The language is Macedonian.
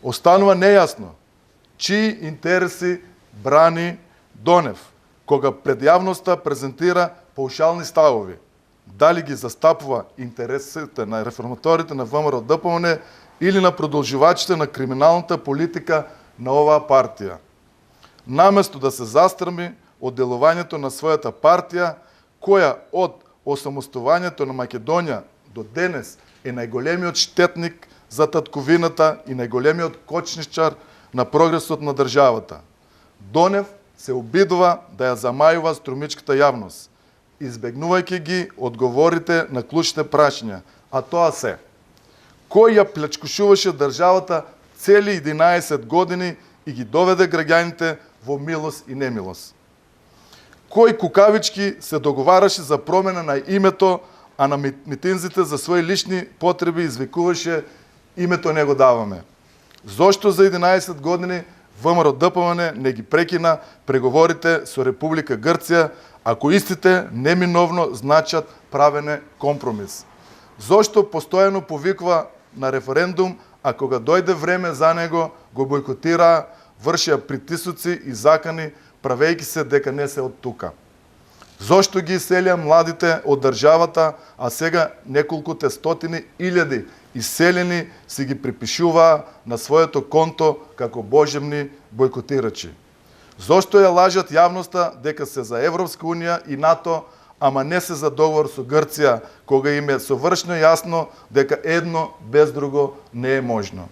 Останува нејасно чии интереси брани Донев, кога пред јавноста презентира паушални ставови. Дали ги застапува интересите на реформаторите на ВМРО-ДПМН или на продолжувачите на криминалната политика на оваа партија. Наместо да се застрми од делувањето на својата партија, која од осамостувањето на Македонија до денес е најголемиот штетник за татковината и најголемиот кочничар на прогресот на државата. Донев се обидува да ја замајува струмичката јавност, избегнувајќи ги одговорите на клучните прашања, а тоа се: кој ја плячкушуваше државата цели 11 години и ги доведе граѓаните во милост и немилост? Кој кукавички се договараше за промена на името, а на митинзите за своји лични потреби извикуваше името не го даваме? Зошто за 11 години ВМРО-ДПМН не ги прекина преговорите со Република Грција, ако истите неминовно значат правене компромис? Зошто постојано повиква на референдум, а кога дојде време за него го бойкотираа, вршија притисоци и закани, правејќи се дека не се од тука? Зошто ги иселија младите од државата, а сега неколкуте стотини илјади иселени си ги припишуваа на своето конто како божевни бойкотирачи? Зошто ја лажат јавноста дека се за Европска унија и НАТО, ама не се за договор со Грција, кога им е совршно јасно дека едно без друго не е можно?